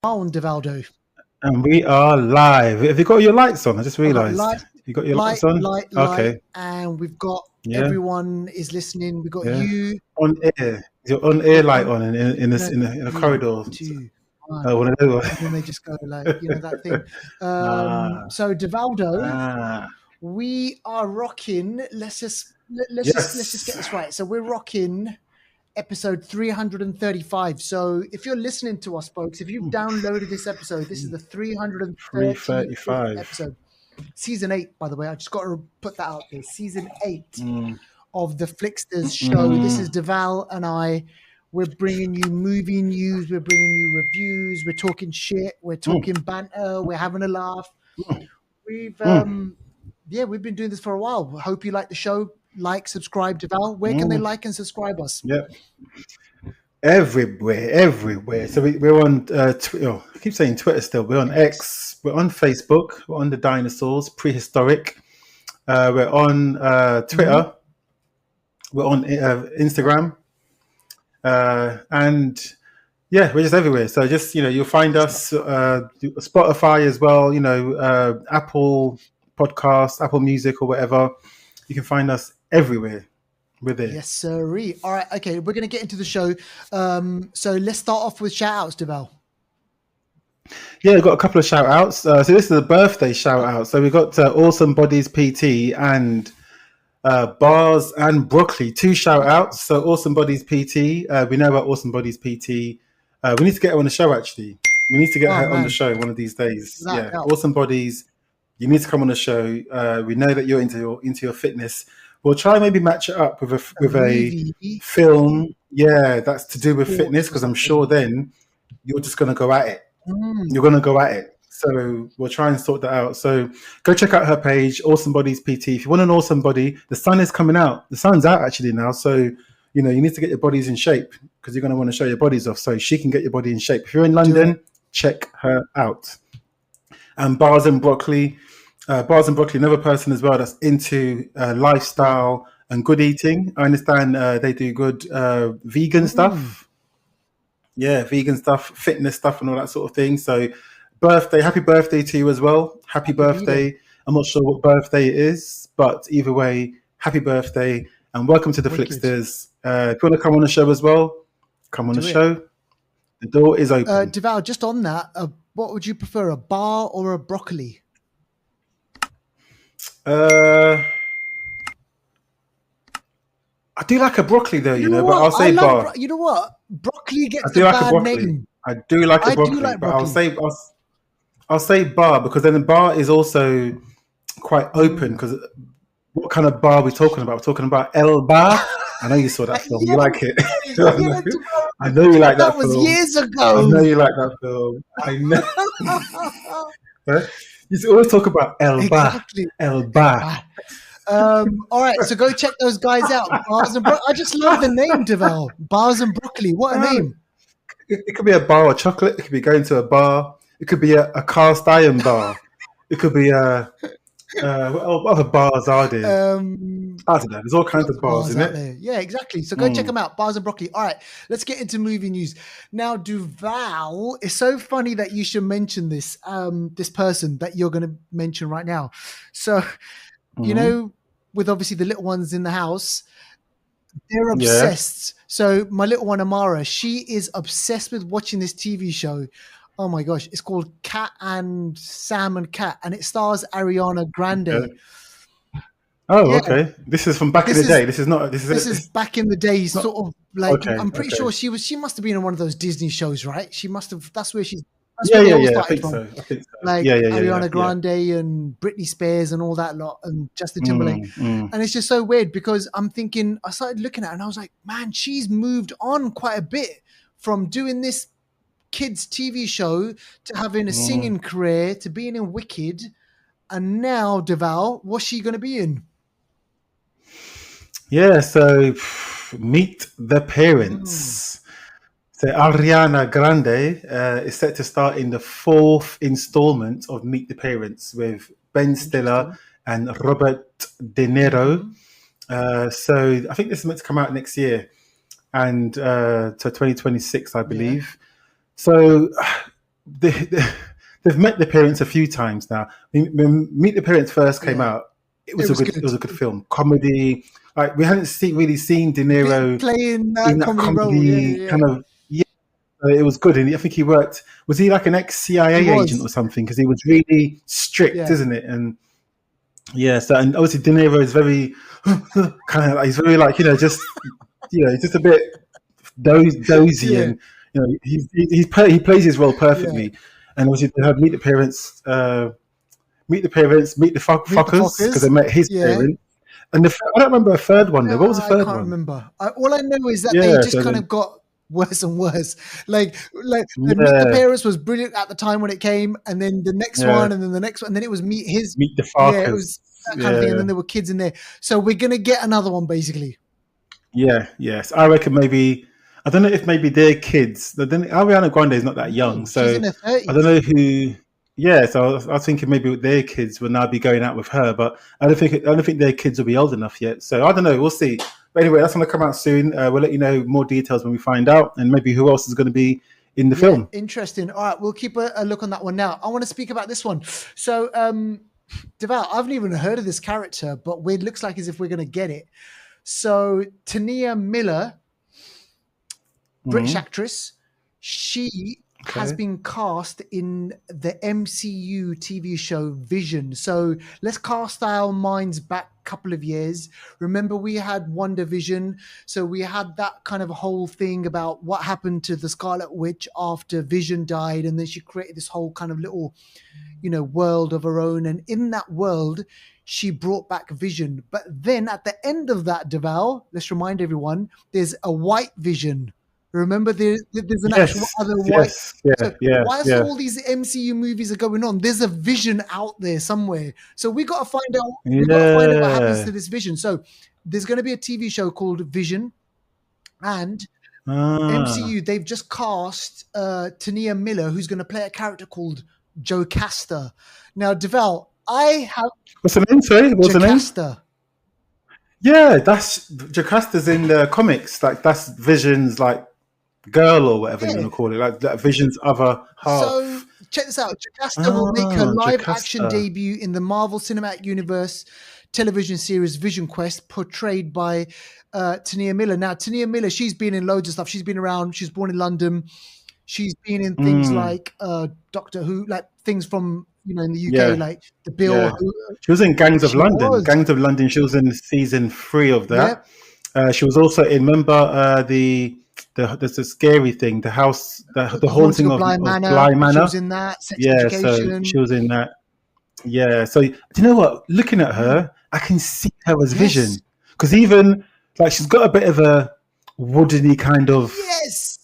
on Devaldo. And we are live. Have you got your lights on? I just realised. You got your lights on? Light, and we've got everyone is listening. We've got you on air. Your on air light on in a corridor. One of those. And then they just go like, that thing. So Devaldo, we are rocking. Let's just get this right. So we're rocking episode 335. So if you're listening to us, folks, if you've downloaded this episode, this is the 335 episode. Season 8, by the way. I just got to put that out there. Season 8 of the Flixters show. This is Deval and I. We're bringing you movie news. We're bringing you reviews. We're talking shit. We're talking banter. We're having a laugh. We've been doing this for a while. Hope you like the show. Like, subscribe, Deval. Where can they like and subscribe us? Yep. Everywhere. So we're on, I keep saying Twitter still. We're on X. We're on Facebook. We're on the dinosaurs, prehistoric. We're on Twitter. We're on Instagram. And yeah, we're just everywhere. So just, you'll find us, Spotify as well, Apple Podcasts, Apple Music or whatever. You can find us everywhere. We're there. Yes, sirree. All right. Okay. We're going to get into the show. So let's start off with shout outs, Deval. Yeah, we've got a couple of shout outs. So this is a birthday shout out. So we've got Awesome Bodies PT and Bars and Broccoli, 2 shout outs. So Awesome Bodies PT, we know about Awesome Bodies PT. We need to get her on the show, actually. We need to get her on the show one of these days. Awesome Bodies, you need to come on the show. We know that you're into your fitness. We'll try and maybe match it up with a film. Yeah, that's to do with fitness, because I'm sure then you're just going to go at it. You're going to go at it. So we'll try and sort that out. So go check out her page, Awesome Bodies PT. If you want an awesome body, the sun is coming out. The sun's out actually now. So, you need to get your bodies in shape, because you're going to want to show your bodies off so she can get your body in shape. If you're in London, check her out. And Bars and Broccoli, another person as well that's into lifestyle and good eating. I understand they do good vegan stuff. Yeah, vegan stuff, fitness stuff and all that sort of thing. So happy birthday to you as well. Happy birthday. I'm not sure what birthday it is, but either way, happy birthday and welcome to the Flixters. If you want to come on the show as well, come on the show. The door is open. Deval, just on that, what would you prefer, a bar or a broccoli? I do like a broccoli though, but I'll say bar. You know what? Broccoli gets a bad name. I do like a broccoli, but I'll say bar, because then the bar is also quite open. Because what kind of bar are we talking about? We're talking about El Bar. I know you saw that film. You like it. I know you like that film. That was years ago. I know you like that film. I know. You always talk about El Bar. Exactly. El Bar. All right, so go check those guys out. Bars and I just love the name, Deval. Bars and Broccoli. What a name. It could be a bar of chocolate. It could be going to a bar. It could be a cast iron bar. It could be what other bars are there? I don't know. There's all kinds of bars, isn't it? There. Yeah, exactly. So go check them out. Bars and Broccoli. All right, let's get into movie news. Now, Deval, it's so funny that you should mention this, this person that you're going to mention right now. So, with obviously the little ones in the house, they're obsessed. Yeah. So my little one, Amara, she is obsessed with watching this TV show. Oh my gosh. It's called Cat and Sam and Cat, and it stars Ariana Grande. Okay. Oh, okay. This is from back in the day. This is back in the day, sort of like, I'm pretty sure she must have been in one of those Disney shows, right? She must have, that's where she's, I think so. Like Ariana Grande and Britney Spears and all that lot, and Justin Timberlake. And it's just so weird, because I'm thinking, I started looking at her and I was like, man, she's moved on quite a bit from doing this kids TV show to having a singing career to being in Wicked. And now, Deval, what's she going to be in? Yeah, so Meet the Parents. So Ariana Grande is set to start in the 4th installment of Meet the Parents with Ben Stiller and Robert De Niro. So I think this is meant to come out next year, and to 2026, I believe. Yeah. So they've met the parents a few times now. When Meet the Parents first came out, it was good. It was a good film, comedy. Like we hadn't really seen De Niro playing in that comedy kind of. It was good, and I think he worked. Was he like an ex-CIA agent or something? Because he was really strict, isn't it? And so and obviously De Niro is very kind of like, he's very like just he's just a bit dozy, and he plays his role perfectly. And obviously they had Meet the Parents, Meet the Fuckers, because they met his parents. And I don't remember a third one. What was the third one? I can't remember. All I know is that they just kind of got worse and worse. Like Meet the Parents was brilliant at the time when it came, and then the next one, and then the next one, and then it was Meet the Fuckers. Yeah, it was that kind of thing, and then there were kids in there. So we're gonna get another one, basically. Yes. I reckon maybe. I don't know if maybe their kids. Ariana Grande is not that young, so she's in her 30s. I don't know who. Yeah, so I was thinking maybe their kids will now be going out with her, but I don't think their kids will be old enough yet. So I don't know. We'll see. But anyway, that's going to come out soon. We'll let you know more details when we find out, and maybe who else is going to be in the film. Interesting. All right, we'll keep a look on that one now. I want to speak about this one. So, Deval, I haven't even heard of this character, but it looks like as if we're going to get it. So, Tania Miller, British actress, she has been cast in the MCU TV show Vision. So let's cast our minds back a couple of years. Remember, we had WandaVision. So we had that kind of whole thing about what happened to the Scarlet Witch after Vision died. And then she created this whole kind of little, world of her own. And in that world, she brought back Vision. But then at the end of that, Deval, let's remind everyone, there's a white Vision. Remember, there's an actual other white. Whilst all these MCU movies are going on, there's a Vision out there somewhere. So we got to find out. We got to find out what happens to this Vision. So there's going to be a TV show called Vision, and MCU they've just cast Tania Miller, who's going to play a character called Jocasta. Now, Deval, I have. What's the name? Sorry, what's the name? Jocasta. Yeah, that's Jocasta's in the comics. Like that's Vision's like girl or whatever you want to call it, like that Vision's other half. So check this out. Jocasta will make her live action debut in the Marvel Cinematic Universe television series Vision Quest, portrayed by Tania Miller. Now, Tania Miller, she's been in loads of stuff. She's been around. She's born in London. She's been in things like Doctor Who, like things from in the UK, like The Bill. She was in Gangs of London. Gangs of London. She was in season 3 of that. She was also in. Remember there's a scary thing, the house, the haunting of Bly Manor. She was in that. Sex Education. So she was in that. Yeah. So do you know what? Looking at her, I can see her as Vision, because even like she's got a bit of a woodeny kind of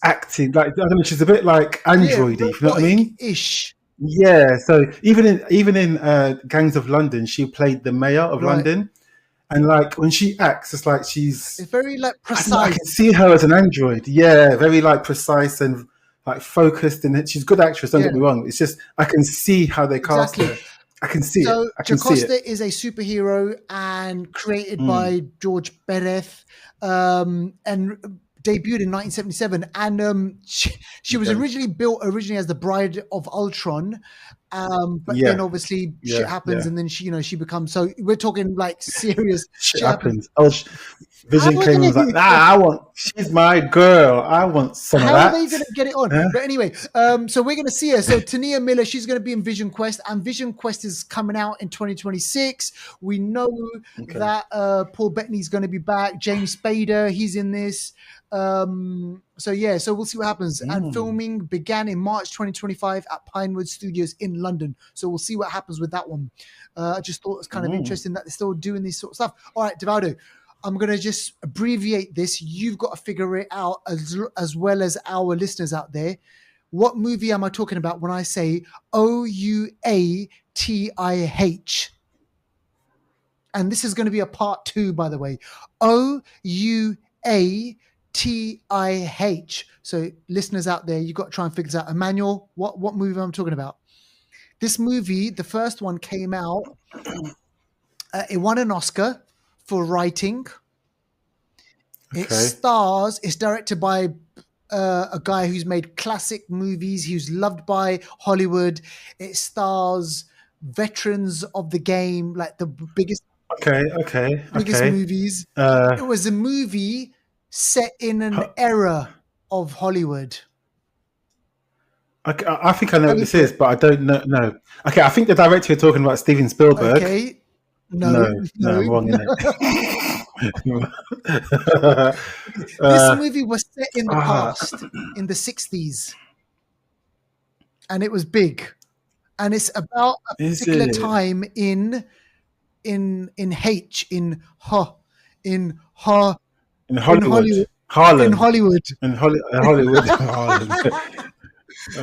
acting. Like I don't know, she's a bit like androidy. You know what I mean? Ish. Yeah. So even in Gangs of London, she played the mayor of London. And like when she acts, it's like it's very like precise. I can see her as an android. Yeah, very like precise and like focused, and she's a good actress. Don't get me wrong. It's just I can see how they cast her. I can see it. I can see it. Jocasta is a superhero and created by George Perez, and debuted in 1977. And she was originally built as the Bride of Ultron. But then obviously shit happens, and then she becomes. So we're talking like serious shit happens. Vision came and was like, she's my girl. I want some of that. How are they going to get it on? But anyway, so we're going to see her. So Tania Miller, she's going to be in Vision Quest, and Vision Quest is coming out in 2026. We know that Paul Bettany's going to be back. James Spader, he's in this. So we'll see what happens. And filming began in March 2025 at Pinewood Studios in London. So we'll see what happens with that one. I just thought it was kind of interesting that they're still doing this sort of stuff. All right, Devaldo, I'm going to just abbreviate this. You've got to figure it out as well as our listeners out there. What movie am I talking about when I say Ouatih? And this is going to be a part 2, by the way. Ouatih. So listeners out there, you've got to try and figure this out. Emmanuel, what movie I'm talking about? This movie, the first one came out. It won an Oscar for writing. It's directed by a guy who's made classic movies. He's loved by Hollywood. It stars veterans of the game, like the biggest movies. It was a movie set in an era of Hollywood. I think I know what this is, but I don't know. No. Okay, I think the director you're talking about, Steven Spielberg. Okay. No, I'm wrong in it. This movie was set in the past, in the 60s. And it was big. And it's about a particular time in Hollywood.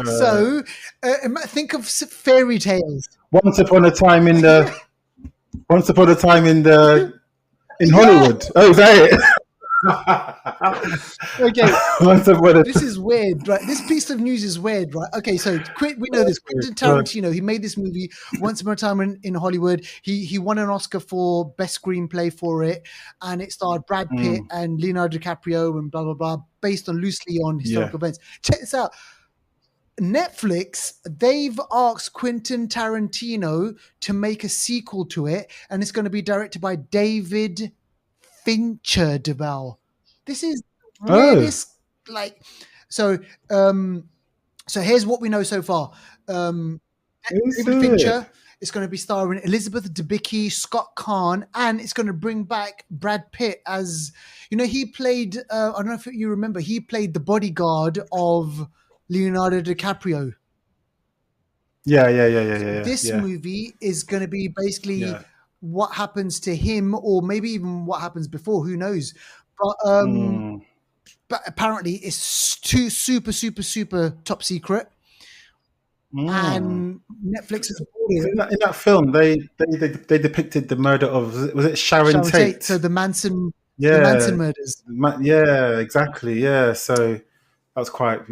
So think of fairy tales. Once upon a time in Hollywood. Oh, is that it? Okay, this is weird, right? This piece of news is weird, right? Okay, so we know this. Quentin Tarantino, he made this movie Once Upon a Time in Hollywood. He won an Oscar for Best Screenplay for it, and it starred Brad Pitt and Leonardo DiCaprio and blah, blah, blah, based loosely on historical events. Check this out. Netflix, they've asked Quentin Tarantino to make a sequel to it, and it's going to be directed by David Fincher DeVal. This is the weirdest, so here's what we know so far. David Fincher is going to be starring Elizabeth Debicki, Scott Caan, and it's going to bring back Brad Pitt as, he played, I don't know if you remember, he played the bodyguard of Leonardo DiCaprio. Yeah. This movie is going to be basically what happens to him, or maybe even what happens before, who knows. But apparently it's super top secret. And Netflix is in that film they depicted the murder of, was it Sharon Tate? So the Manson murders. Yeah, exactly. Yeah, so that was quite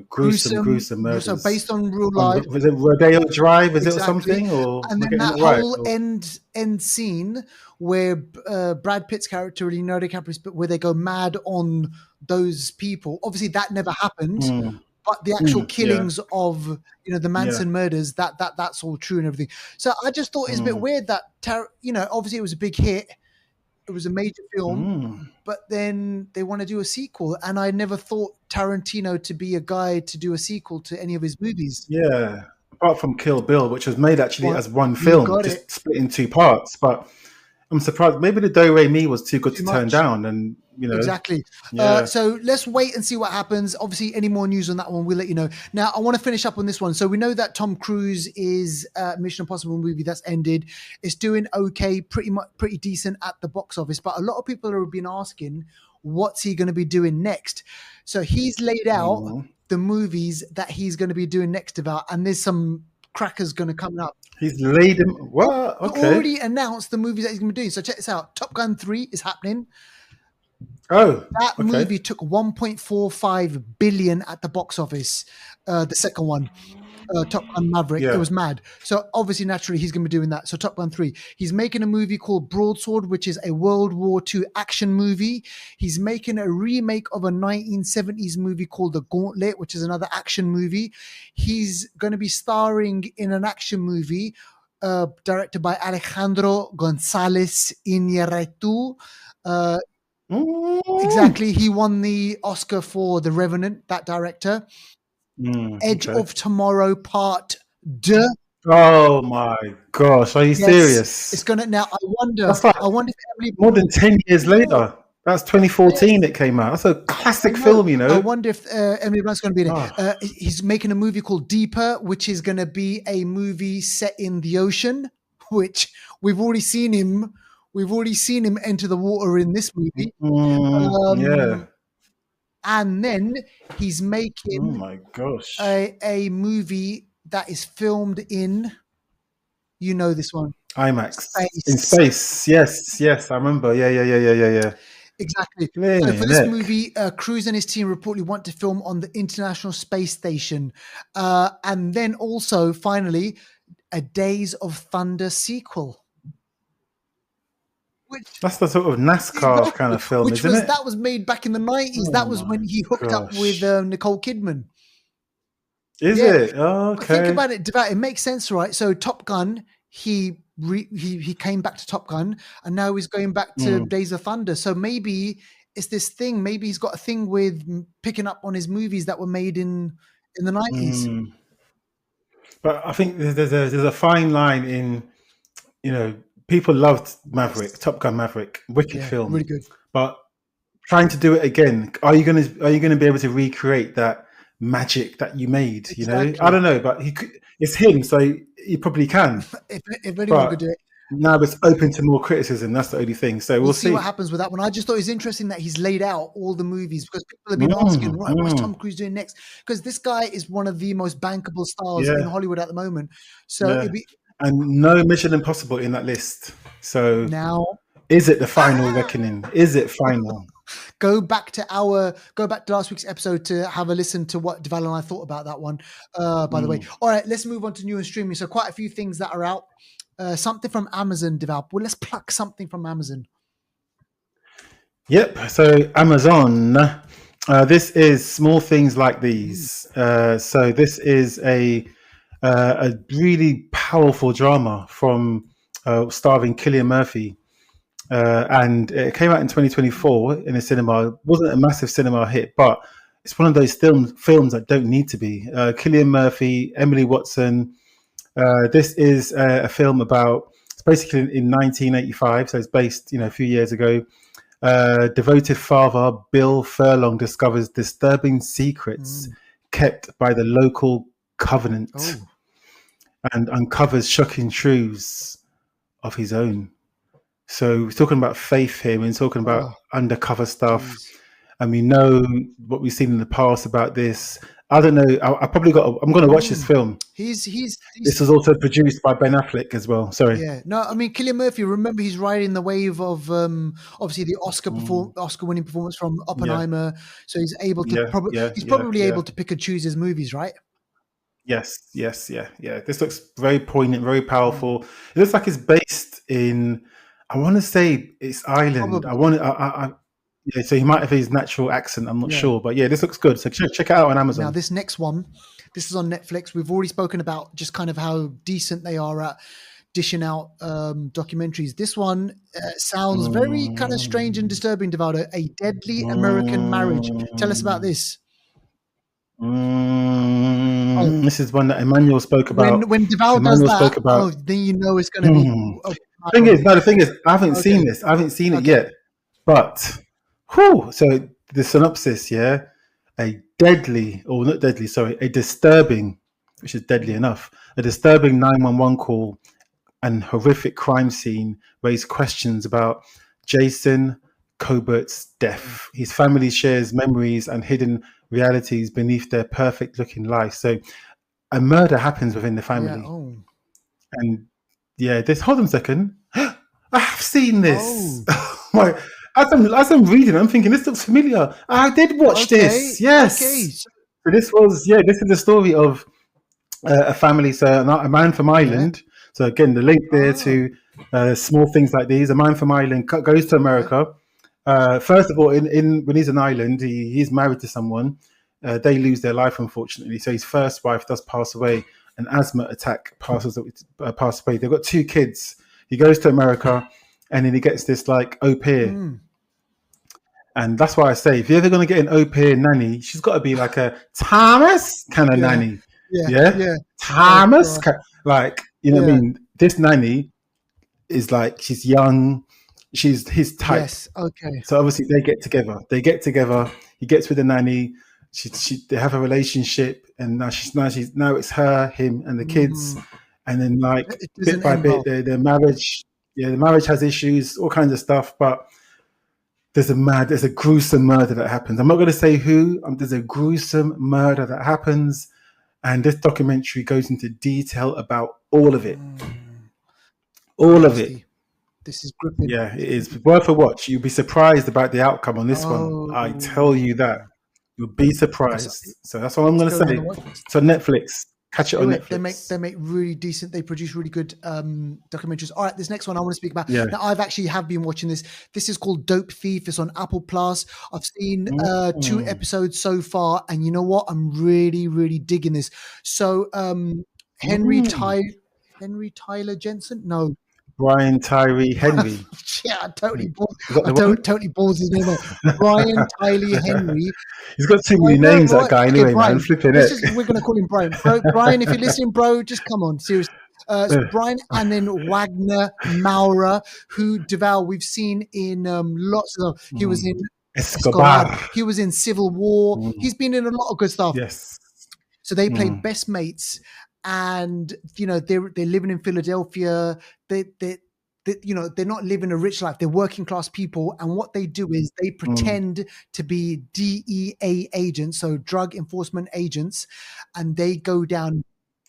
gruesome murders. So based on real life. Was it Rodeo Drive? Is it or something? Or and then that whole end scene where Brad Pitt's character, Leonardo DiCaprio, where they go mad on those people. Obviously, that never happened. But the actual killings of the Manson murders, that's all true and everything. So I just thought it's a bit weird that obviously it was a big hit. It was a major film, but then they want to do a sequel. And I never thought Tarantino to be a guy to do a sequel to any of his movies. Yeah, apart from Kill Bill, which was made actually as one film, just split in two parts. But I'm surprised. Maybe the Do Re Mi was too good to turn down, and exactly. So let's wait and see what happens. Obviously, any more news on that one, we'll let you know. Now, I want to finish up on this one. So we know that Tom Cruise is Mission Impossible movie that's ended. It's doing okay, pretty decent at the box office. But a lot of people have been asking, what's he going to be doing next? So he's laid out the movies that he's going to be doing next about, and there's some crackers going to come up. He's laid him. What? Okay. He already announced the movies that he's going to be doing. So check this out. Top Gun 3 is happening. That movie took 1.45 billion at the box office. The second one, Top Gun Maverick, it was mad. So obviously, naturally, he's going to be doing that. So Top Gun 3. He's making a movie called Broadsword, which is a World War II action movie. He's making a remake of a 1970s movie called The Gauntlet, which is another action movie. He's going to be starring in an action movie directed by Alejandro González Iñárritu. Exactly. He won the Oscar for The Revenant, that director. Edge of Tomorrow Part 2. Oh my gosh, are you serious? It's gonna now. I wonder if Emily, more than 10 years later. That's 2014 it came out. That's a classic film, I wonder if Emily Blunt's going to be in it. He's making a movie called Deeper, which is going to be a movie set in the ocean, which we've already seen him enter the water in this movie. And then he's making a movie that is filmed in, this one, IMAX. In space. Yes, I remember. Yeah. Exactly. So for this movie, Cruise and his team reportedly want to film on the International Space Station. And then also, finally, a Days of Thunder sequel. That's the sort of NASCAR kind of film, isn't it? That was made back in the 90s. Oh, that was when he hooked up with Nicole Kidman. Is it? Oh, okay. Think about it. It makes sense, right? So Top Gun, he came back to Top Gun, and now he's going back to Days of Thunder. So maybe it's this thing. Maybe he's got a thing with picking up on his movies that were made in the 90s. But I think there's a fine line in, people loved Maverick, Top Gun Maverick, wicked film, really good. But trying to do it again, are you going to be able to recreate that magic that you made? Exactly. I don't know, but it's him, so he probably can. if anyone could do it. Now it's open to more criticism. That's the only thing. So we'll see what happens with that one. I just thought it was interesting that he's laid out all the movies, because people have been asking, right, what's Tom Cruise doing next? Because this guy is one of the most bankable stars in Hollywood at the moment. So and no Mission Impossible in that list. So now, is it the final reckoning? Is it final? Go back to last week's episode to have a listen to what Deval and I thought about that one. By the way, all right, let's move on to new and streaming. So quite a few things that are out. Something from Amazon, Deval. Well, let's pluck something from Amazon. Yep. So Amazon. This is Small Things Like These. So this is a really powerful drama from starring Cillian Murphy. And it came out in 2024 in a cinema. It wasn't a massive cinema hit, but it's one of those films that don't need to be. Cillian Murphy, Emily Watson. This is a film it's basically in 1985, so it's based, a few years ago. Devoted father Bill Furlong discovers disturbing secrets kept by the local covenant and uncovers shocking truths of his own. So we're talking about faith here. We're talking about undercover stuff. And we know what we've seen in the past about this. I don't know. I'm going to watch this film. This was also produced by Ben Affleck as well. Sorry. Yeah. No, I mean, Cillian Murphy, remember, he's riding the wave of obviously the Oscar-winning performance from Oppenheimer. Yeah. So he's able to probably able to pick and choose his movies, right? Yes. Yeah. This looks very poignant, very powerful. It looks like it's based in, I want to say it's Ireland. Probably. So he might have his natural accent. I'm not sure, but this looks good. So check it out on Amazon. Now this next one, this is on Netflix. We've already spoken about just kind of how decent they are at dishing out documentaries. This one sounds very kind of strange and disturbing, Devaldo. A Deadly American Marriage. Tell us about this. This is one that Emmanuel spoke about. When Deval does that, then you know it's going to be. The thing is, I haven't seen this. I haven't seen it yet. But, so the synopsis, a disturbing, which is deadly enough, a disturbing 911 call and horrific crime scene raise questions about Jason Cobert's death. His family shares memories and hidden realities beneath their perfect-looking life. So a murder happens within the family. And hold on a second. I have seen this. As I'm reading, I'm thinking this looks familiar. I did watch this. Yes. Okay. So this is the story of a family. So a man from Ireland. So again, the link there to Small Things Like These. A man from Ireland goes to America. First of all, when he's in Ireland, he's married to someone. They lose their life, unfortunately. So his first wife does pass away. An asthma attack passes away. They've got 2 kids. He goes to America, and then he gets this like au pair. And that's why I say, if you're ever going to get an au pair nanny, she's got to be like a Thomas kind of nanny. Yeah. Thomas, like, you know what I mean? This nanny is like, she's young, she's his type. Yes, okay. So obviously they get together. He gets with the nanny. They have a relationship, and now it's her, him, and the kids. And then like bit by bit, their marriage. Yeah, the marriage has issues, all kinds of stuff, but there's a gruesome murder that happens. I'm not going to say who. There's a gruesome murder that happens, and this documentary goes into detail about all of it. All of it. This is gripping. Yeah, it is worth a watch. You'll be surprised about the outcome on this one. I tell you that. You'll be surprised. So that's all I'm going to say. So Netflix. Catch it on Netflix. They make really decent. They produce really good documentaries. All right, this next one I want to speak about. Yeah. Now I've actually have been watching this. This is called Dope Thief. It's on Apple Plus. I've seen 2 episodes so far, and you know what? I'm really digging this. So Henry Tyler Jensen? No. Brian Tyree Henry. Yeah, I totally balls his name out. Brian Tyree Henry. He's got too many names, right? That guy, anyway, Brian, man. Flipping it. We're going to call him Brian. Brian, if you're listening, bro, just come on, seriously. So Brian, and then Wagner Maurer, who Deval we've seen in lots of. He was in Escobar. He was in Civil War. He's been in a lot of good stuff. Yes. So they played best mates. And you know they're living in Philadelphia. They you know they're not living a rich life. They're working class people, and what they do is they pretend to be DEA agents, so drug enforcement agents, and they go down.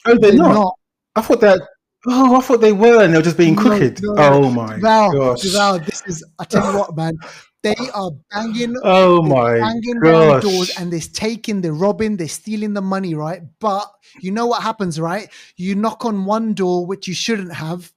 Oh, they're not. I thought that. Oh, I thought they were, and they're just being crooked. No. Oh my gosh! Deval, this is. I tell you what, man. They are banging. Banging down doors, and they're robbing, they're stealing the money, right? But you know what happens, right? You knock on one door, which you shouldn't have.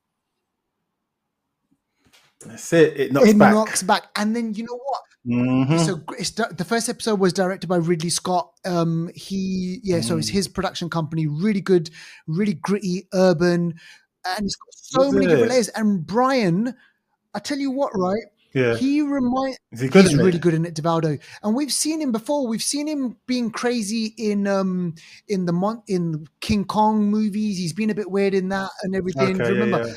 That's it. It knocks back, and then you know what? Mm-hmm. So the first episode was directed by Ridley Scott. So it's his production company. Really good, really gritty, urban, and it's got so many different layers. And Brian, I tell you what, right? Yeah, he's really good in it, Devaldo, and we've seen him before. We've seen him being crazy in King Kong movies. He's been a bit weird in that and everything. Okay, remember? Yeah.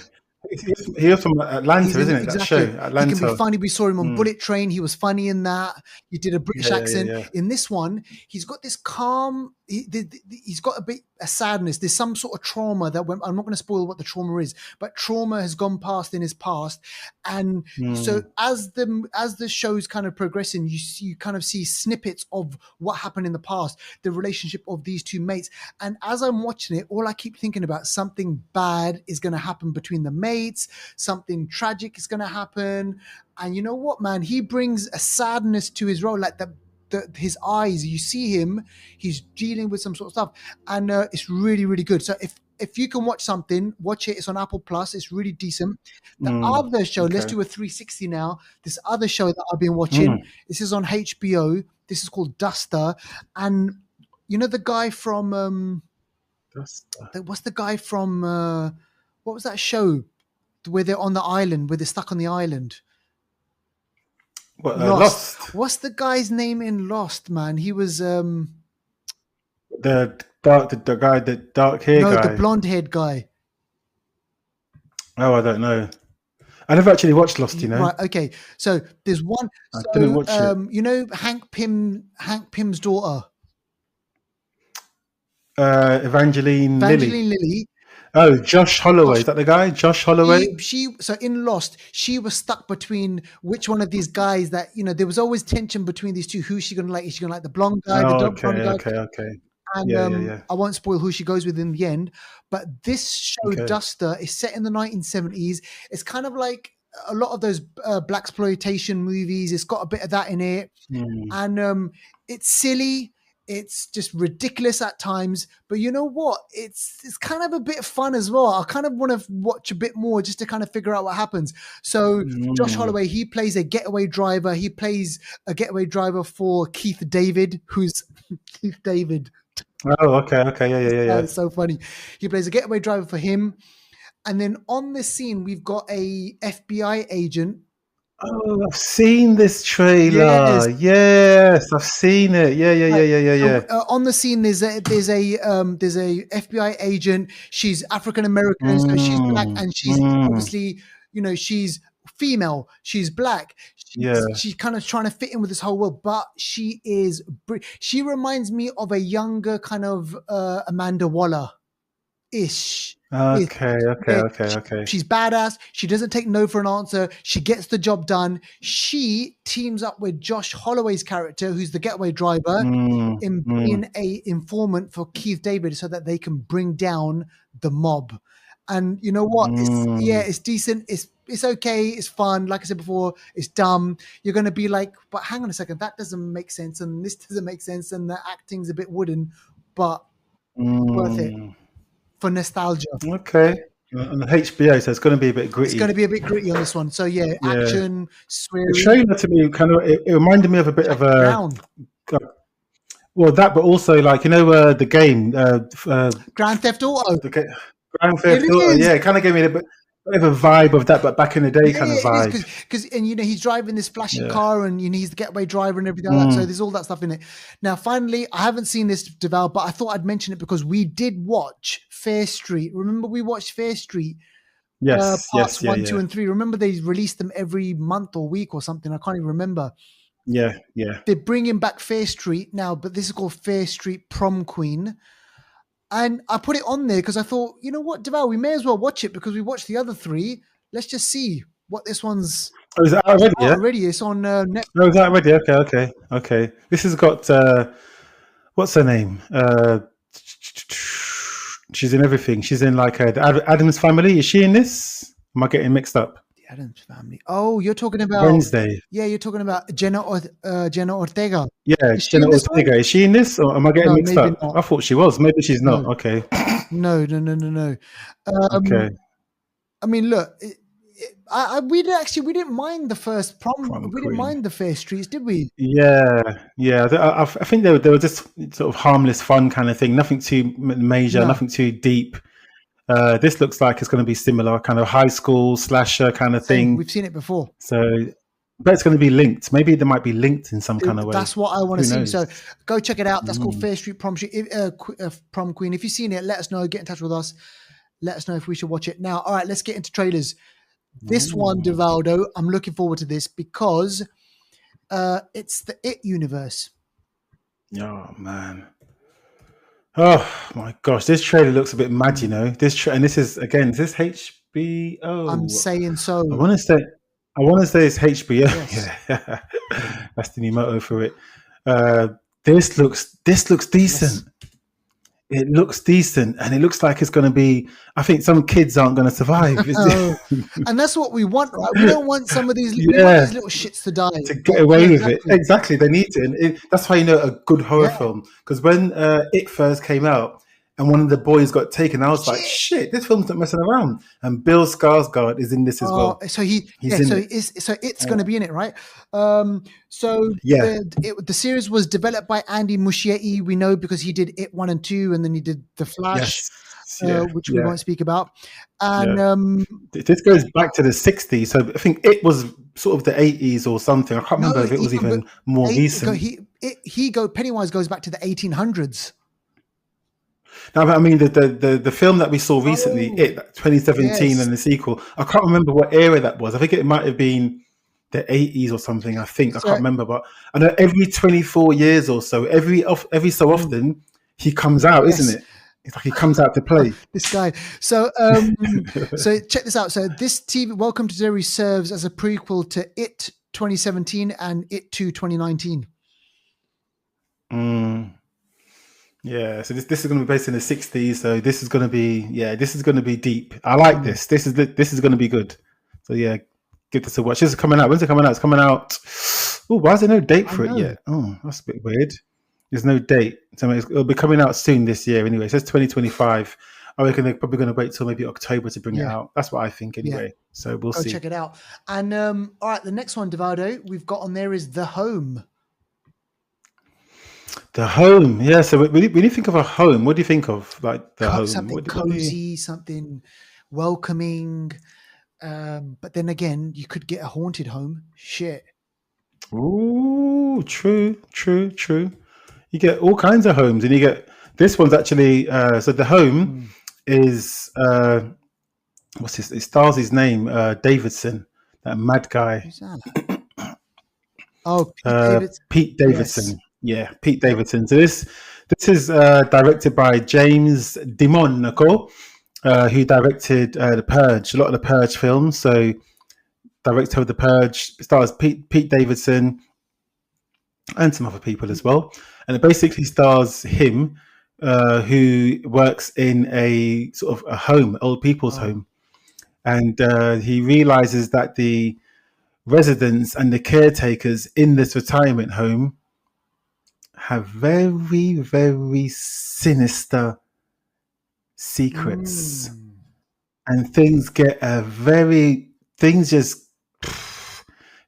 He's from Atlanta, isn't it? Exactly. That show, Atlanta. He can be funny. We saw him on Bullet Train. He was funny in that. He did a British accent. Yeah. In this one, he's got this calm. He's got a sadness. There's some sort of trauma that I'm not going to spoil what the trauma is, but trauma has gone past in his past, and so as the show's kind of progressing, you kind of see snippets of what happened in the past, the relationship of these two mates, and as I'm watching it, all I keep thinking about something bad is going to happen between the mates, something tragic is going to happen, and you know what, man, he brings a sadness to his role, like his eyes, you see him, he's dealing with some sort of stuff, and it's really good. So if you can watch something, watch it. It's on Apple Plus. It's really decent. The other show, let's do a 360 now. This other show that I've been watching, this is on HBO. This is called Duster, and you know the guy from Duster. What's the guy from what was that show where they're on the island, where they're stuck on the island? What, Lost. What's the guy's name in Lost, man? He was the dark hair guy. No, the blonde-haired guy. Oh, I don't know. I never actually watched Lost, you know. Right, okay. So there's one. I didn't watch it. You know Hank Pym's daughter. Evangeline Lilly. Oh, Josh Holloway. Is that the guy? Josh Holloway? So in Lost, she was stuck between which one of these guys that, you know, there was always tension between these two. Who's she going to like? Is she going to like the blonde guy, blonde guy? Okay. And I won't spoil who she goes with in the end. But this show, Duster, is set in the 1970s. It's kind of like a lot of those blaxploitation movies. It's got a bit of that in it. And it's silly. It's just ridiculous at times, but you know what? It's kind of a bit of fun as well. I kind of want to watch a bit more just to kind of figure out what happens. So Josh Holloway, he plays a getaway driver. He plays a getaway driver for Keith David, who's Keith David. Oh, okay. Yeah. It's so funny. He plays a getaway driver for him. And then on this scene, we've got a FBI agent. Oh, I've seen this trailer. Yes, I've seen it. Yeah. On the scene, there's a FBI agent. She's African American, so she's black, and she's obviously, you know, she's female. She's black. She's kind of trying to fit in with this whole world, but she reminds me of a younger kind of Amanda Waller-ish. Okay. She's badass. She doesn't take no for an answer. She gets the job done. She teams up with Josh Holloway's character, who's the getaway driver, in being a informant for Keith David, so that they can bring down the mob. And you know what? It's decent. It's okay. It's fun. Like I said before, it's dumb. You're going to be like, but hang on a second, that doesn't make sense, and this doesn't make sense, and the acting's a bit wooden, but Worth it for nostalgia. Okay. On the HBO, so it's going to be a bit gritty. It's going to be a bit gritty on this one. So yeah, action, swearing. The trailer to me it reminded me of a bit of a Brown. Well, that, but also like the game Grand Theft Auto. Grand Theft Auto. Yeah, it kind of gave me a bit of a vibe of that, but back in the day kind of vibe. Because he's driving this flashy car, and he's the getaway driver and everything like that. So there's all that stuff in it. Now, finally, I haven't seen this, Deval, but I thought I'd mention it because we did watch Fair Street. Remember, we watched Fair Street. Yes, parts 1, 2, and 3. Remember, they released them every month or week or something. I can't even remember. Yeah. They're bringing back Fair Street now, but this is called Fair Street Prom Queen. And I put it on there because I thought, you know what, Deval, we may as well watch it because we watched the other 3. Let's just see what this one's. Oh, is that already? Already, it's on Netflix. Oh, is that already? Okay. This has got what's her name? She's in everything. She's in like the Addams Family. Is she in this? Am I getting mixed up? The Addams Family. Oh, you're talking about Wednesday. Yeah, you're talking about Jenna Ortega. Yeah, Jenna Ortega. Is she in this, or am I getting mixed up? Not. I thought she was. Maybe she's not. No. Okay. No. Okay. I mean, look, we didn't mind the first prom. We didn't mind the Fair Streets, did we? Yeah. I think they were just sort of harmless fun kind of thing. Nothing too major. Nothing too deep. This looks like it's going to be similar, kind of high school slasher kind of thing. We've seen it before. So, but it's going to be linked. Maybe they might be linked in some kind of way. That's what I want to see. So go check it out. That's called Fair Street Prom Queen. If you've seen it, let us know. Get in touch with us. Let us know if we should watch it. Now, all right, let's get into trailers. This one, Devaldo, I'm looking forward to this because it's the It universe. Oh, man. Oh my gosh, this trailer looks a bit mad, and this is again, is this HBO? I'm saying so. I want to say it's HBO. Yes. Yeah, that's the new motto for it. This looks decent. Yes. It looks decent, and it looks like it's going to be. I think some kids aren't going to survive, and that's what we want, right? We don't want some of these, we want these little shits to die, to get away with it. Exactly, they need to, and that's why a good horror film. Because when It first came out, and one of the boys got taken, I was like, "Shit, this film's not messing around." And Bill Skarsgård is in this as well. So it's going to be in it, right? The series was developed by Andy Muschietti. We know because he did It 1 and 2, and then he did The Flash, which we won't speak about. And this goes back to the 60s. So I think It was sort of the 80s or something. I can't remember if it was even more recent. Pennywise goes back to the 1800s. No, but I mean the film that we saw recently, It 2017, and the sequel. I can't remember what era that was. I think it might have been the 80s or something. I can't remember, but I know every 24 years or so, every so often, he comes out, isn't it? It's like he comes out to play. This guy. So check this out. So this TV Welcome to Derry serves as a prequel to It 2017 and It 2 2019. Yeah, so this is going to be based in the 60s. So this is going to be deep. I like this. This is going to be good. So yeah, give this a watch. This is coming out. When's it coming out? It's coming out. Oh, why is there no date for it yet? Oh, that's a bit weird. There's no date. So it'll be coming out soon this year anyway. It says 2025. I reckon they're probably going to wait till maybe October to bring it out. That's what I think anyway. Yeah. So we'll see. Check it out. And all right, the next one, Devaldo, we've got on there is The Home. The Home, yeah. So when you think of a home, what do you think of, like the home? Something cozy, something welcoming. But then again, you could get a haunted home. Shit. Ooh, true. You get all kinds of homes, and you get this one's actually. So The Home is it stars his name, Davidson, that mad guy. Who's that? Oh, Pete Davidson. Yes. Yeah, Pete Davidson. So this is directed by James DeMonaco, who directed The Purge, a lot of the Purge films. So director of The Purge, stars Pete Davidson and some other people as well. And it basically stars him, who works in a sort of a home, old people's home. And he realizes that the residents and the caretakers in this retirement home have very, very sinister secrets, and things get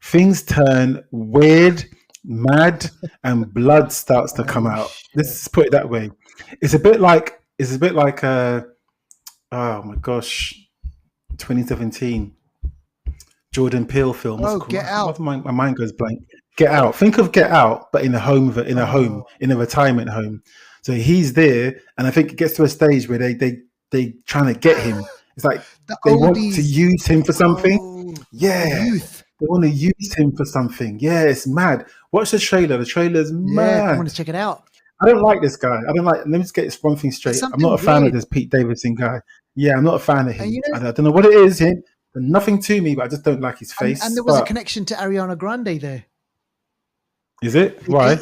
things turn weird, mad, and blood starts to come out. Shit. Let's put it that way. It's a bit like oh my gosh, 2017 Jordan Peele film. Oh, Get Out. My mind goes blank. Get Out. Think of Get Out, but in a home, in a retirement home. So he's there, and I think it gets to a stage where they trying to get him. It's like they want to use him for something. They want to use him for something. Yeah, it's mad. Watch the trailer. The trailer's mad. I want to check it out. I don't like this guy. Let me just get one thing straight. I'm not a fan of this Pete Davidson guy. Yeah, I'm not a fan of him. I don't know what it is. Nothing to me, but I just don't like his face. And there was a connection to Ariana Grande there. Is it? Why?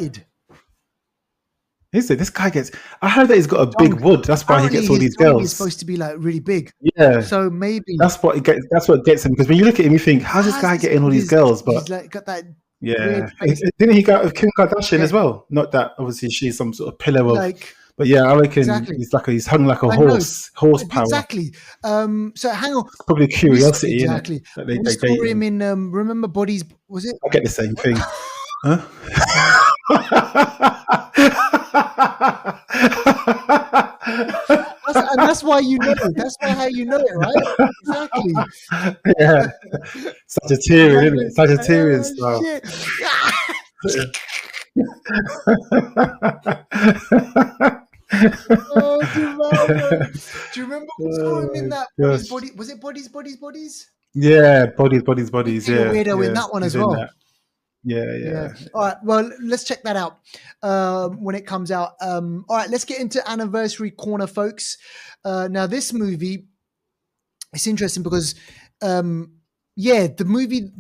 Is it? This guy gets... I heard that he's got a big wood. That's why he gets all these girls. He's supposed to be like really big. Yeah. So maybe... That's what gets him. Because when you look at him, you think, how's this guy getting all these girls? But he's like got that... Yeah. Didn't he go with Kim Kardashian as well? Not that obviously she's some sort of pillar of... But yeah, I reckon he's hung like a horsepower. Exactly. So hang on. It's probably curiosity. Exactly. We saw him in remember Bodies? Was it? I get the same thing. Huh? And that's why you know. That's how you know it, right? Exactly. Yeah. Sagittarian, isn't it? Sagittarian style. Do you remember we saw him in that Body? Was it Bodies? Yeah, Bodies. Yeah, weirdo in that one as well. Yeah. All right. Well, let's check that out when it comes out. All right. Let's get into Anniversary Corner, folks. Now, this movie, it's interesting because, the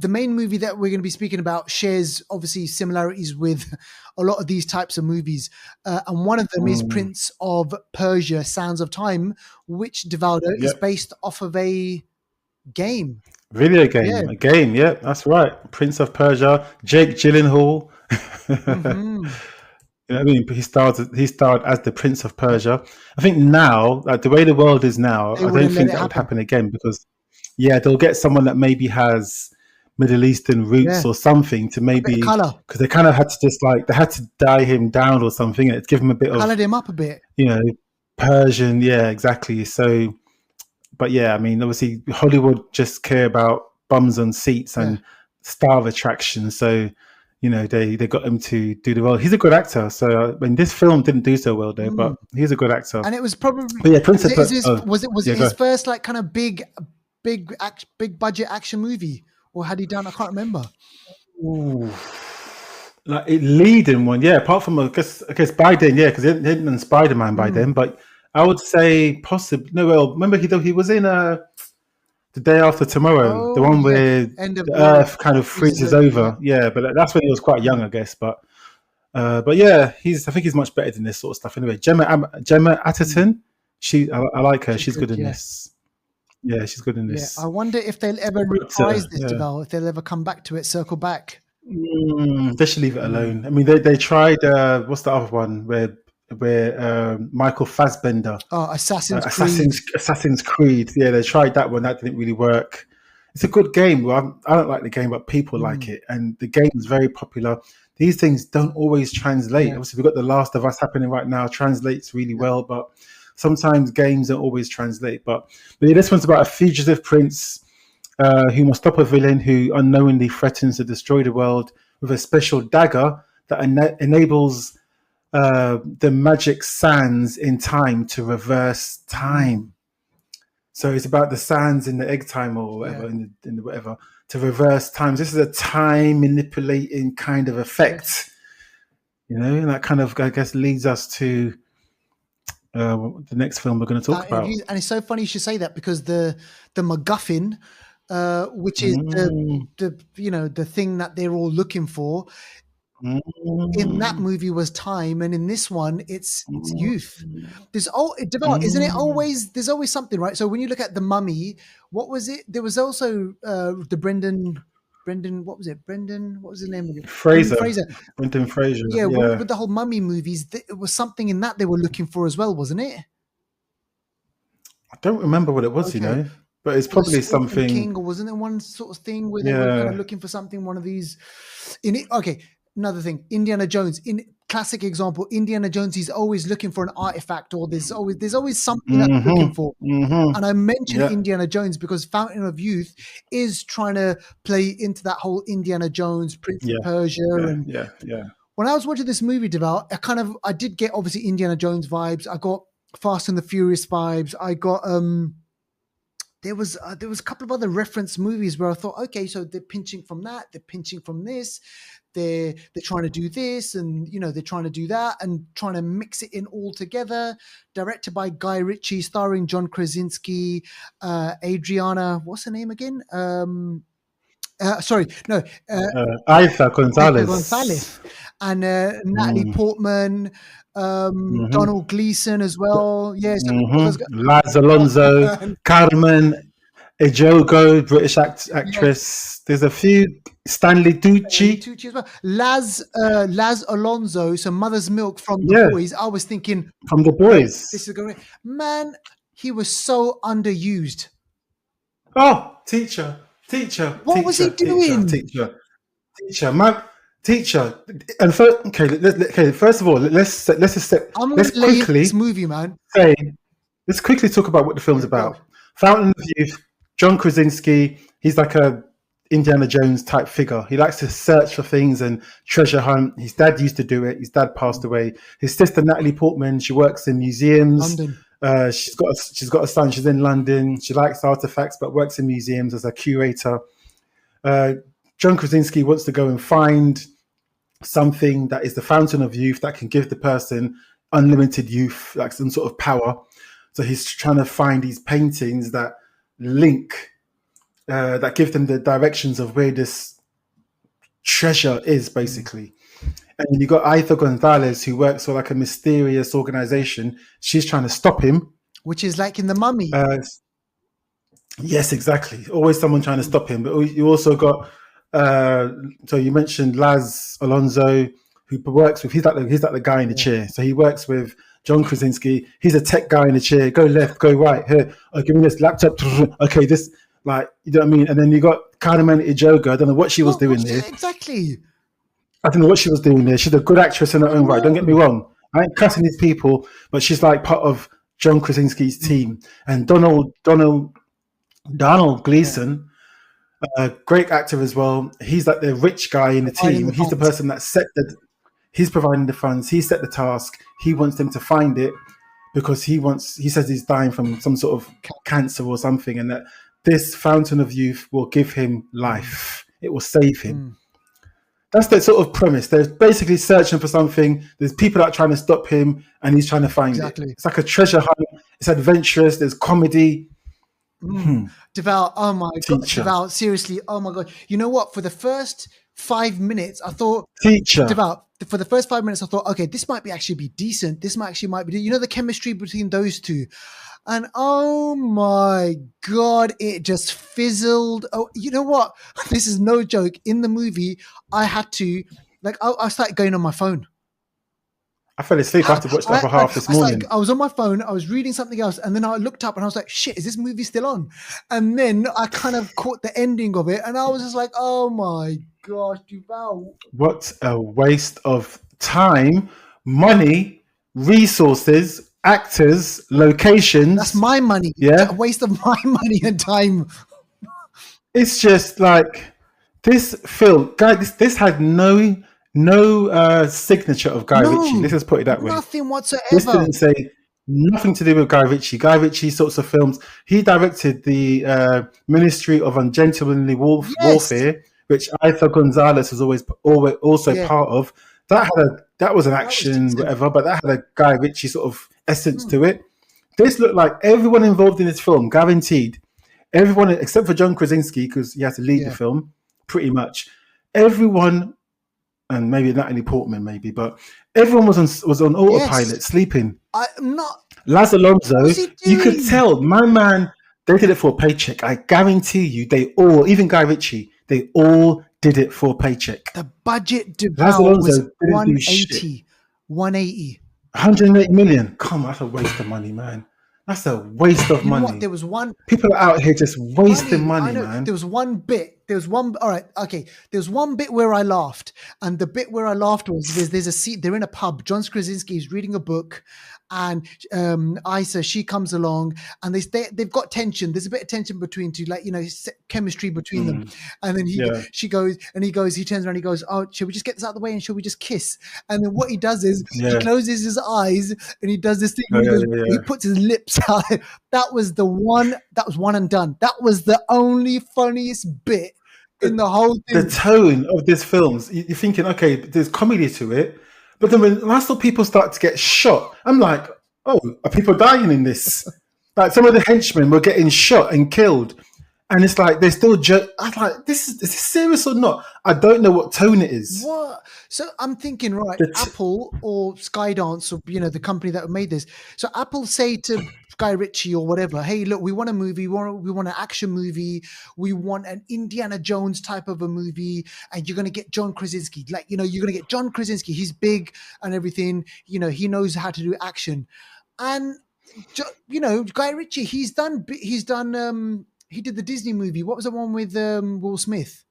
main movie that we're going to be speaking about shares obviously similarities with a lot of these types of movies. And one of them is Prince of Persia, Sands of Time, which Devaldo is based off of a game. Video game, a game, yeah, that's right. Prince of Persia, Jake Gyllenhaal. You know what I mean? He starred as the Prince of Persia. I think now, like the way the world is now, I don't think that would happen again because, they'll get someone that maybe has Middle Eastern roots or something to maybe because they kind of had to they had to dye him down or something and give him a bit of colored him up a bit, Persian, exactly. So. But I mean, obviously, Hollywood just care about bums on seats and star attraction. So, they got him to do the role. He's a good actor. So, this film didn't do so well there, but he's a good actor. And it was probably, Prince of Persia. Was it his first like kind of big budget action movie, or had he done? I can't remember. Ooh. Like leading one, apart from I guess by then, because he hadn't done Spider-Man by then, but. I would say possibly. No, well, remember he was in The Day After Tomorrow, the one where the Earth kind of freezes over. Yeah, but that's when he was quite young, I guess. But I think he's much better than this sort of stuff. Anyway, Gemma Atherton, I like her. She's good in this. Yeah, she's good in this. I wonder if they'll ever reprise this, Deval, if they'll ever come back to it, circle back. They should leave it alone. I mean, they tried. What's the other one where Michael Fassbender, Assassin's Creed. Yeah, they tried that one. That didn't really work. It's a good game. Well, I don't like the game, but people like it, and the game is very popular. These things don't always translate. Obviously, we've got The Last of Us happening right now. Translates really well, but sometimes games don't always translate. But this one's about a fugitive prince who must stop a villain who unknowingly threatens to destroy the world with a special dagger that enables the magic sands in time to reverse time. So it's about the sands in the egg time or whatever, in the whatever, to reverse times. This is a time manipulating kind of effect, and that kind of, I guess, leads us to the next film we're going to talk about. And it's so funny you should say that because the MacGuffin, which is the thing that they're all looking for, in that movie was time, and in this one it's youth. Isn't it always? There's always something, right? So when you look at The Mummy, what was it? There was also the Brendan. What was it? Brendan. What was his name? Fraser. Brendan Fraser. Yeah. With the whole Mummy movies, it was something in that they were looking for as well, wasn't it? don't remember what it was, but it's probably something. King, or wasn't there one sort of thing where they were kind of looking for something? One of these. Okay, another thing. Indiana Jones. In classic example, Indiana Jones. He's always looking for an artifact, or there's always something that he's looking for. And I mentioned Indiana Jones because Fountain of Youth is trying to play into that whole Indiana Jones, Prince of Persia, When I was watching this movie, Deval, I did get obviously Indiana Jones vibes. I got Fast and the Furious vibes. I got there was a couple of other reference movies where I thought, okay, so they're pinching from that, they're pinching from this, they're trying to do this, and they're trying to do that, and trying to mix it in all together. Directed by Guy Ritchie, starring John Krasinski, Adriana, what's her name again? Aitha Gonzalez, and Natalie Portman, Donald Gleason as well. Yes, Laz Alonso, Carmen Ejogo, British actress. There's a few. Stanley Tucci as well. Laz Alonso, so Mother's Milk from The Boys. I was thinking from The Boys. This is great, man. He was so underused. Oh, teacher. What was he doing? Teacher, man. Teacher. And first of all, let's quickly this movie, man. Let's quickly talk about what the film's about. Fountain of Youth, John Krasinski. He's like a Indiana Jones type figure. He likes to search for things and treasure hunt. His dad used to do it. His dad passed away. His sister Natalie Portman, she works in museums. London. She's got a son. She's in London. She likes artifacts, but works in museums as a curator. John Krasinski wants to go and find something that is the fountain of youth that can give the person unlimited youth, like some sort of power. So he's trying to find these paintings that link, that give them the directions of where this treasure is, basically. And you got Aitha Gonzalez, who works for like a mysterious organization. She's trying to stop him. Which is like in The Mummy. Yes, exactly. Always someone trying to stop him. But you also got, so you mentioned Laz Alonso, who works with, he's like the guy in the chair. So he works with John Krasinski. He's a tech guy in the chair. Go left, go right. Here, give me this laptop. Okay, this, like, you know what I mean? And then you got Carmen Ejogo. I don't know what she was doing there. Exactly. I don't know what she was doing there. She's a good actress in her own right. Don't get me wrong. I ain't cussing these people, but she's like part of John Krasinski's team. And Donald Gleason, a great actor as well. He's like the rich guy in the team. He's the person that he's providing the funds. He set the task. He wants them to find it because he says he's dying from some sort of cancer or something, and that this fountain of youth will give him life. It will save him. That's the sort of premise. They're basically searching for something. There's people that are trying to stop him, and he's trying to find it. It's like a treasure hunt. It's adventurous. There's comedy. Deval, oh my God. Deval, seriously, oh my God. You know what? For the first 5 minutes, I thought, Deval, for the first 5 minutes, I thought, okay, this might actually be decent. This might be, you know, the chemistry between those two. And oh my God, it just fizzled. Oh, you know what? This is no joke. In the movie, I had to, like, I started going on my phone. I fell asleep after watching the other half this morning. I was on my phone, I was reading something else, and then I looked up and I was like, shit, is this movie still on? And then I kind of caught the ending of it, and I was just like, oh my gosh, Duval. What a waste of time, money, resources, actors, locations. That's my money. Yeah. A waste of my money and time. It's just like this film, guys, this had no signature of Guy Ritchie. Let's just put it that way. Nothing whatsoever. This didn't say nothing to do with Guy Ritchie. Guy Ritchie sorts of films. He directed the Ministry of Ungentlemanly Warfare, which Aitha Gonzalez was always also part of. That was an action, whatever, but that had a Guy Ritchie sort of essence to it. This looked like everyone involved in this film, guaranteed. Everyone except for John Krasinski, because he had to lead the film, pretty much. Everyone. And maybe Natalie Portman, but everyone was on autopilot, sleeping. I'm not. Laz Alonso, you could tell, my man, they did it for a paycheck. I guarantee you, even Guy Ritchie, they all did it for a paycheck. The budget was 180. 180 million. Come on, that's a waste of money, man. That's a waste of You know money. what? There was one. People are out here just wasting money, I know. man. There was one bit. There was one. All right. Okay. There was one bit where I laughed, and the bit where I laughed was there's a seat. They're in a pub. John Krasinski is reading a book, and Isa, she comes along, and they've got tension. There's a bit of tension between two, like, you know, chemistry between them. And then she goes, and he turns around, he goes, "Oh, should we just get this out of the way and should we just kiss?" And then what he does is he closes his eyes and he does this thing. He puts his lips out. That was one and done. That was the only funniest bit in the whole thing. The tone of this film, you're thinking, okay, there's comedy to it, but then when I saw people start to get shot, I'm like, oh, are people dying in this? Like, some of the henchmen were getting shot and killed, and it's like they're still. I'm like, is this serious or not? I don't know what tone it is. What? So I'm thinking, right, Apple or Skydance, or, you know, the company that made this. So Apple say to Guy Ritchie or whatever, hey, look, we want a movie, we want an action movie, we want an Indiana Jones type of a movie, and you're going to get John Krasinski. Like, you know, you're going to get John Krasinski. He's big and everything. You know, he knows how to do action. And, you know, Guy Ritchie, he did the Disney movie. What was the one with Will Smith?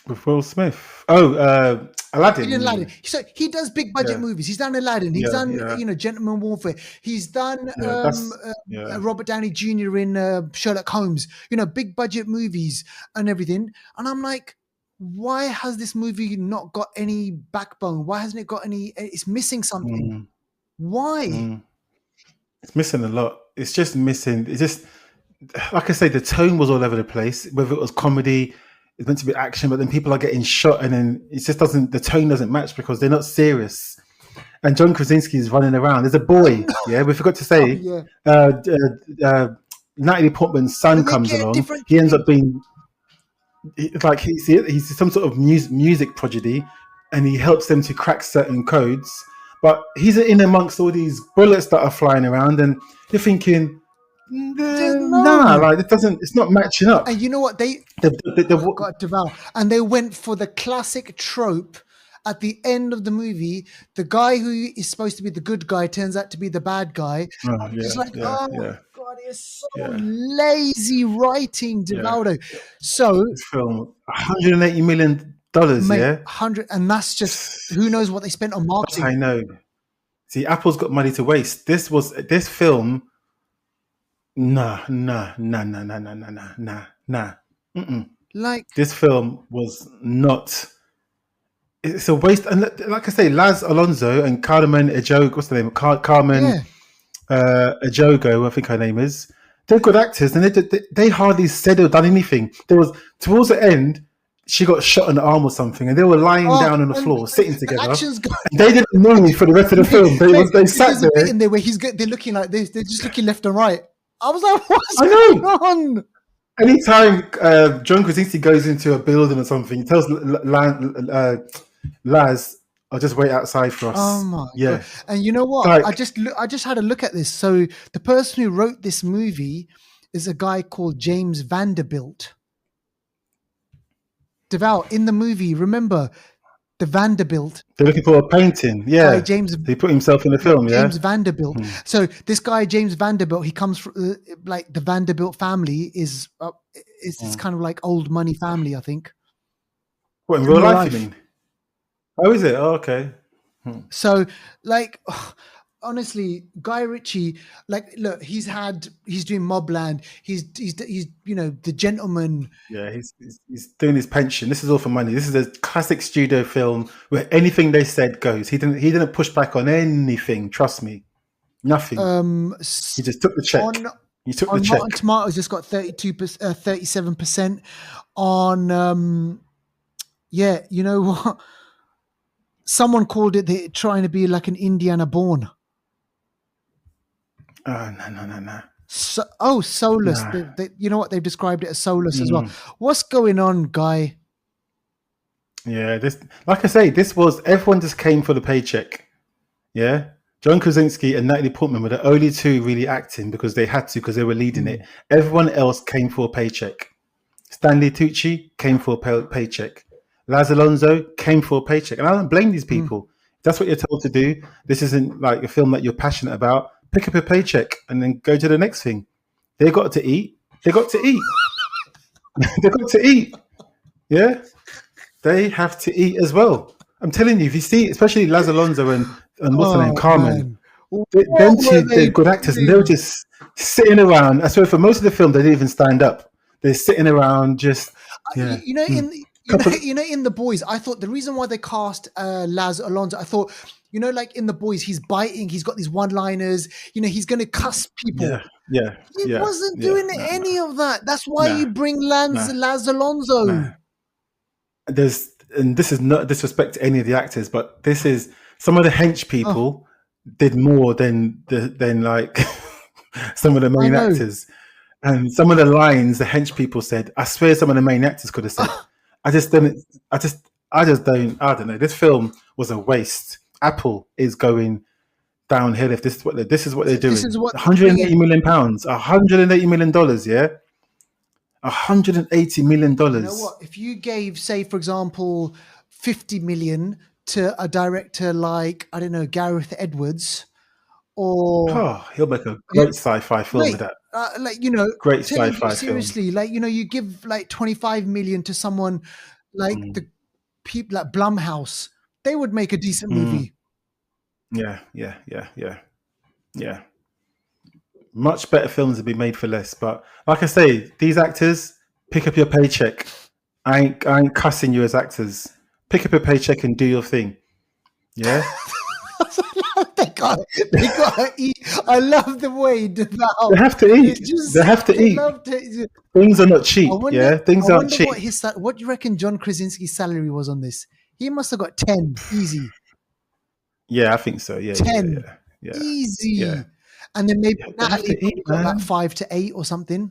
With Will Smith. Oh, Aladdin. So he does big budget movies. He's done Aladdin. He's done, you know, Gentleman Warfare. He's done Robert Downey Jr. in Sherlock Holmes. You know, big budget movies and everything. And I'm like, why has this movie not got any backbone? Why hasn't it got any? It's missing something. Why? It's missing a lot. It's just missing. It's just, like I say, the tone was all over the place. Whether it was comedy, it's meant to be action, but then people are getting shot, and then it just doesn't. The tone doesn't match because they're not serious. And John Krasinski is running around. There's a boy. Yeah, we forgot to say. Natalie Portman's son comes along. He ends up being like he's some sort of music prodigy, and he helps them to crack certain codes. But he's in amongst all these bullets that are flying around, and you're thinking, nah, like it's not matching up. And you know what? They got devout, and they went for the classic trope. At the end of the movie, the guy who is supposed to be the good guy turns out to be the bad guy. It's like, oh my God, it's so lazy writing, Devaldo. So this film, $180 million, mate, 100, and that's just who knows what they spent on marketing. I know. See, Apple's got money to waste. This film. Nah. Like, this film was not. It's a waste, and like I say, Laz Alonso and Carmen Ejogo, what's the name? Carmen Ejogo, I think her name is. They're good actors, and they hardly said or done anything. There was towards the end, she got shot in the arm or something, and they were lying down on the floor, sitting together. They didn't move for the rest of the film. They sat there. There's a bit in there where they're looking like this. They're just looking left and right. I was like, what's going on? Anytime John Krasinski goes into a building or something, he tells Laz, I'll just wait outside for us. Oh my God. And you know what? Like, I just had a look at this. So the person who wrote this movie is a guy called James Vanderbilt. Deval, in the movie, remember the Vanderbilt. They're looking for a painting. Yeah. He put himself in the film. James Vanderbilt. So this guy, James Vanderbilt, he comes from like the Vanderbilt family is it's kind of like old money family, I think. What, in real life, you mean? Oh, is it? Oh, okay. So, like, honestly, Guy Ritchie, like, look, he's doing Mobland. He's you know, The Gentleman. Yeah, he's doing his pension. This is all for money. This is a classic studio film where anything they said goes. He didn't push back on anything. Trust me, nothing. He just took the check. He took the check. Rotten Tomatoes just got 37% on. Yeah, you know what? Someone called it trying to be like an Indiana Born. No. Soulless. Nah. You know what? They've described it as soulless as well. What's going on, Guy? Yeah, like I say, everyone just came for the paycheck. Yeah. John Krasinski and Natalie Portman were the only two really acting because they had to, because they were leading it. Everyone else came for a paycheck. Stanley Tucci came for a paycheck. Laz Alonso came for a paycheck. And I don't blame these people. If that's what you're told to do. This isn't like a film that you're passionate about. pick up a paycheck, and then go to the next thing. They got to eat. They got to eat. They got to eat. Yeah, they have to eat as well. I'm telling you, if you see, especially Laz Alonso and what's her name, Carmen, them two, they're good actors, and they were just sitting around. I swear, for most of the film, they didn't even stand up. They're sitting around, just in The Boys, I thought the reason why they cast Laz Alonso, I thought, like in The Boys, he's biting, he's got these one-liners, he's going to cuss people. He wasn't doing any of that. That's why you bring Laz Alonso. And this is not disrespect to any of the actors, but this is some of the hench people did more than like some of the main actors. And some of the lines the hench people said, I swear some of the main actors could have said. I don't know. This film was a waste. Apple is going downhill if this is what they're doing. This is what £180 million, $180 million, yeah? $180 million. You know what? If you gave, say, for example, 50 million to a director like, I don't know, Gareth Edwards, or he'll make a great sci-fi film with that. Great sci-fi seriously, film. You give like 25 million to someone like the people like Blumhouse, they would make a decent movie. Yeah. Much better films would be made for less. But like I say, these actors, pick up your paycheck. I ain't cussing you as actors. Pick up your paycheck and do your thing. Yeah. They gotta eat. I love the way they have to eat. They have to eat. Things are not cheap. Things aren't cheap. What do you reckon John Krasinski's salary was on this? He must have got 10 easy. Yeah, I think so. Yeah, 10 yeah. Easy. Yeah. And then maybe Natalie got about 5 to 8 or something.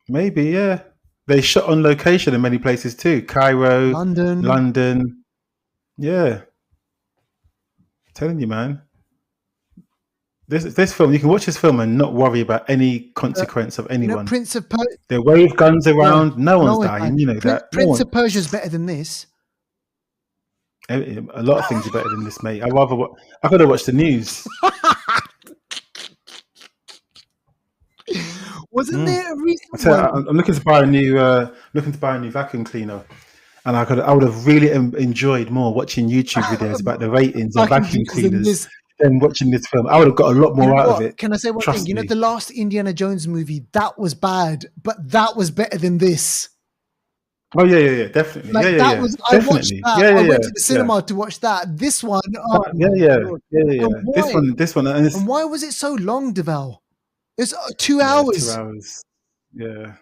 Maybe, yeah. They shot on location in many places too. Cairo, London. Yeah. I'm telling you, man. This film, you can watch this film and not worry about any consequence of anyone. Prince of Persia. They wave guns around. No one's dying. That. Prince of Persia is better than this. A lot of things are better than this, mate. I gotta watch the news. Wasn't there a recent one? I'm looking to buy a new vacuum cleaner, and I would have really enjoyed more watching YouTube videos about the ratings of vacuum cleaners than watching this film. I would have got a lot more out of it. Can I say one thing? The last Indiana Jones movie, that was bad, but that was better than this. Oh yeah, definitely. I watched that. I went to the cinema to watch that. This one, This one. And why was it so long, Deval? It's 2 hours. 2 hours. Yeah.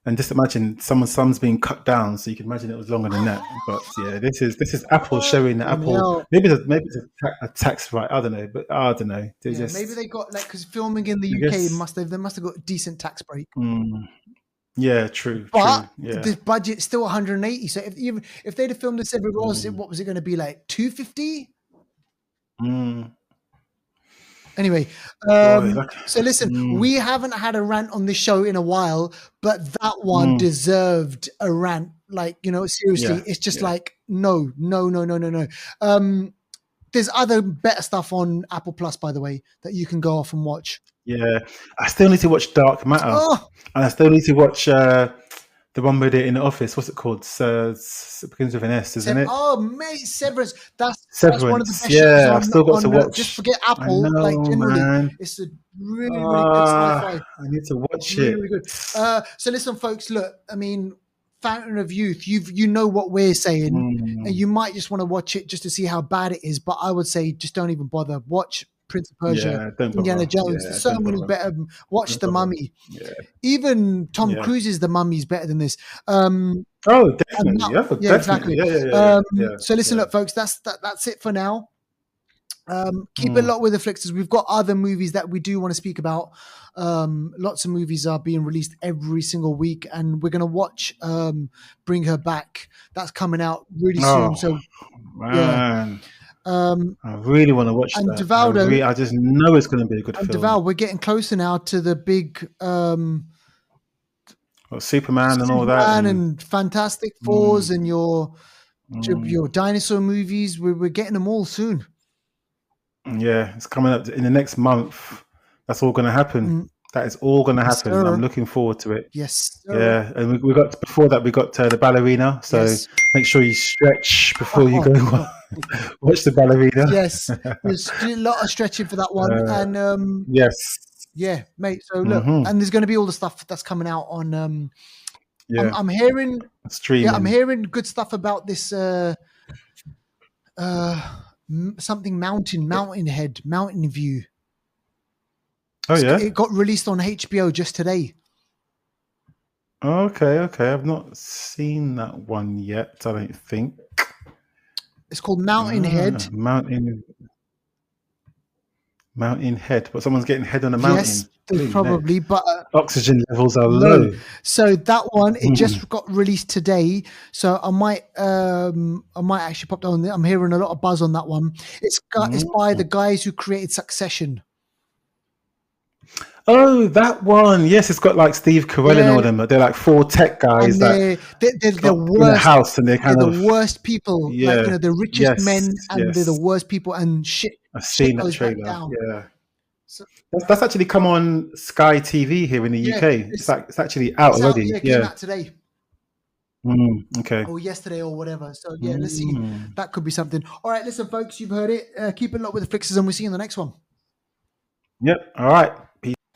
And just imagine someone's thumb's being cut down, so you can imagine it was longer than that. But yeah, this is Apple showing that Apple. Maybe it's a tax right. I don't know, but I don't know. Maybe they got because filming in the UK they must have got a decent tax break. Yeah, true. But yeah. the budget's still 180. So if they'd have filmed this everywhere else, what was it going to be like? 250? Anyway, so listen, we haven't had a rant on this show in a while, but that one deserved a rant. Seriously, it's just no. There's other better stuff on Apple Plus, by the way, that you can go off and watch. Yeah, I still need to watch Dark Matter, and I still need to watch the one with it in the office. What's it called? It begins with an S, isn't it? Oh, mate, Severance. That's one of the best shows I've still got to watch. Just forget Apple. Generally, man. It's a really good sci-fi. I need to watch it. Really good. So listen, folks. Look, I mean, Fountain of Youth. You know what we're saying, and you might just want to watch it just to see how bad it is. But I would say just don't even bother. Watch Prince of Persia, Indiana Jones. There's so many better. Watch The Mummy. Yeah. Even Tom Cruise's The Mummy is better than this. Definitely. Definitely. Exactly. Yeah. So listen, look, folks. That's it for now. Keep it locked with the Flixters. We've got other movies that we do want to speak about. Lots of movies are being released every single week, and we're going to watch Bring Her Back. That's coming out really soon. So, man. I really want to watch that. Devaldo, I just know it's going to be a good film. Deval, we're getting closer now to the big Superman and all that, and Fantastic Fours and your dinosaur movies. We're getting them all soon. Yeah, it's coming up in the next month. That's all going to happen. That is all going to happen. Sir. I'm looking forward to it. Yes, sir. Yeah, and we got before that we got the ballerina. So make sure you stretch before you go watch the ballerina. Yes, there's a lot of stretching for that one, and yes, yeah, mate. So look, and there's going to be all the stuff that's coming out on. I'm hearing streaming. Yeah, I'm hearing good stuff about this. Something Mountain View. Oh yeah, it got released on HBO just today. Okay. I've not seen that one yet. I don't think. It's called Mountain Head. Mountain Head, but someone's getting head on a mountain. Yes, probably, but oxygen levels are low. So that one, it just got released today. So I might actually pop down. I'm hearing a lot of buzz on that one. It's by the guys who created Succession. Oh, that one. Yes, it's got like Steve Carell and all them. They're like 4 tech guys they're the worst in the house, and they're the worst people. Like, the richest men, and they're the worst people, and shit. I've seen that trailer. Yeah. So, that's actually come on Sky TV here in the UK. It's actually out already. It came out today. Okay. Or yesterday or whatever. So yeah, let's see. That could be something. All right, listen, folks, you've heard it. Keep it locked with the Flixters, and we'll see you in the next one. Yep. All right.